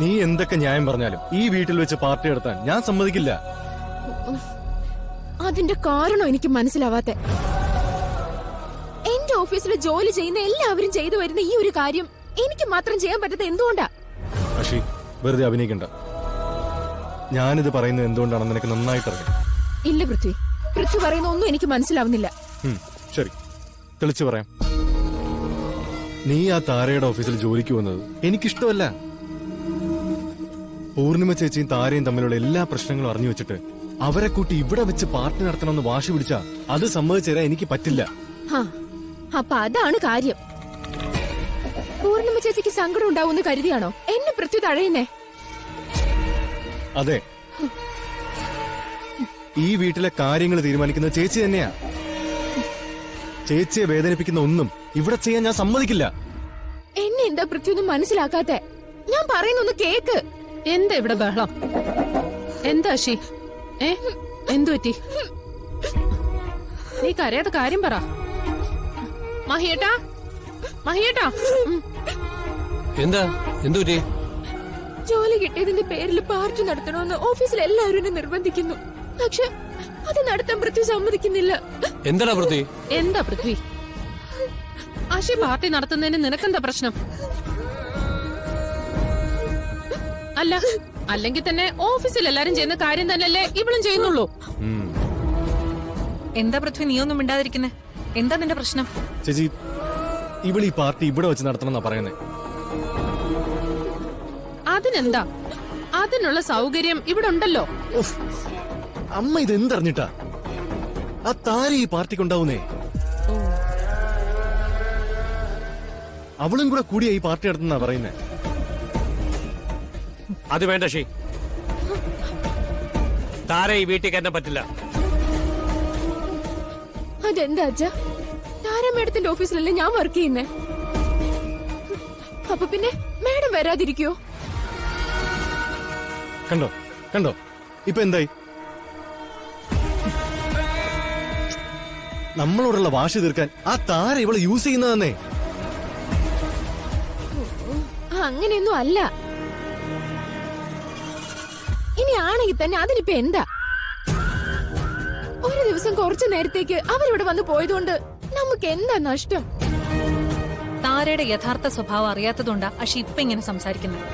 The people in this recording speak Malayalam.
നീ എന്തൊക്കെ ന്യായം പറഞ്ഞാലും ഈ വീട്ടിൽ വെച്ച് പാർട്ടി നടത്താൻ ഞാൻ സമ്മതിക്കില്ല. അതിന്റെ കാരണം എനിക്ക് മനസ്സിലാവാത്തെ. എന്റെ ഓഫീസിൽ ജോലി ചെയ്യുന്ന എല്ലാവരും ചെയ്തു വരുന്ന ഈ ഒരു കാര്യം എനിക്ക് മാത്രം ചെയ്യാൻ പറ്റാത്ത എന്തുകൊണ്ടാ? അഷി, വെറുതെ അഭിനയിക്കണ്ട. ഞാനിത് പറയുന്നത് എന്തുകൊണ്ടാണെന്ന് നിനക്ക് നന്നായിട്ട് അറിയാം. ഇല്ല പൃഥ്വി, പൃഥ്വി പറയുന്ന ഒന്നും എനിക്ക് മനസ്സിലാവുന്നില്ല. ശരി, തെളിച്ചു പറയാം. നീ ആ താരയുടെ ഓഫീസിൽ ജോലിക്ക് വന്നത് എനിക്കിഷ്ടമല്ല. പൂർണിമ ചേച്ചിയും താരയും തമ്മിലുള്ള എല്ലാ പ്രശ്നങ്ങളും അറിഞ്ഞു വെച്ചിട്ട് അവരെ കൂട്ടി ഇവിടെ വെച്ച് പാർട്ടി നടത്തണമെന്ന് വാശി പിടിച്ചാ അത് സമ്മതിച്ചു തരാൻ എനിക്ക് പറ്റില്ല. അപ്പൊ അതാണ് കാര്യം. പൂർണിമ ചേച്ചിക്ക് സങ്കടം ഉണ്ടാവുമെന്ന് കരുതിയാണോ എന്നെ പൃഥ്വി തഴയുന്നേ? അതെ, ഈ വീട്ടിലെ കാര്യങ്ങൾ തീരുമാനിക്കുന്നത് ചേച്ചി തന്നെയാ. ചേച്ചിയെ വേദനിപ്പിക്കുന്ന ഒന്നും ഇവിടെ ചെയ്യാൻ ഞാൻ സമ്മതിക്കില്ല. എന്നെ എന്താ പൃഥ്വി ഒന്നും മനസ്സിലാക്കാത്തെ? ഞാൻ പറയുന്നൊന്ന് കേക്ക്. എന്താ ഇവിടെ ബഹളം? എന്താ അഷി? എന്തു പറ്റി? നീ കരയാതെ കാര്യം പറ. മഹിയേട്ടാ, മഹിയേട്ടാ. എന്താ എന്തു പറ്റി? ജോലി കിട്ടിയതിന്റെ പേരിൽ പാർട്ടി നടത്തണമെന്ന് ഓഫീസിൽ എല്ലാവരും എന്നെ നിർബന്ധിക്കുന്നു. പക്ഷെ അത് നടത്താൻ പൃഥ്വി സമ്മതിക്കുന്നില്ല. എന്താ പൃഥ്വി? എന്താ പൃഥ്വി? അഷി പാർട്ടി നടത്തുന്നതിന് നിനക്കെന്താ പ്രശ്നം? അല്ല, അല്ലെങ്കിൽ തന്നെ ഓഫീസിൽ എല്ലാരും ചെയ്യുന്ന കാര്യം തന്നെയല്ലേ ഇവളും ചെയ്യുന്നുള്ളൂ. എന്താ പൃഥ്വി നീ ഒന്നും മിണ്ടാതിരിക്കുന്നേ? എന്താ നിന്റെ പ്രശ്നം? ചേച്ചി, ഇവിടെ ഈ പാർട്ടി ഇവിടെ വെച്ച് നടത്തണമെന്നാ പറയുന്നത്. അതിനെന്താ? അതിനുള്ള സൗകര്യം ഇവിടെ ഉണ്ടല്ലോ. അമ്മ ഇതെന്തറിഞ്ഞിട്ടാ? ആ താര ഈ പാർട്ടിക്ക് ഉണ്ടാവുന്നേ. അവളും കൂടെ കൂടിയാ ഈ പാർട്ടി നടത്തുന്നാ പറയുന്നേ. അത് വേണ്ട ഷീ, താര ഈ വീട്ടിൽ കയറ്റാൻ പറ്റില്ല. അതെന്താ അച്ഛാ? താര മേഡത്തിന്റെ ഓഫീസിലല്ലേ ഞാൻ വർക്ക് ചെയ്യുന്നേ. അപ്പൊ പിന്നെ മേഡം വരാതിരിക്കോ? കണ്ടോ കണ്ടോ ഇപ്പൊ എന്തായി? നമ്മളോടുള്ള വാശി തീർക്കാൻ ആ താര ഇവള് യൂസ് ചെയ്യുന്നതന്നെ. അങ്ങനെയൊന്നും അല്ല. ഇനി ആണെങ്കിൽ തന്നെ അതിനിപ്പോ എന്താ? ഒരു ദിവസം കുറച്ചു നേരത്തേക്ക് അവരിവിടെ വന്ന് പോയതുകൊണ്ട് നമുക്ക് എന്താ നഷ്ടം? താരയുടെ യഥാർത്ഥ സ്വഭാവം അറിയാത്തതുകൊണ്ടാ അഷി ഇപ്പൊ ഇങ്ങനെ സംസാരിക്കുന്നത്.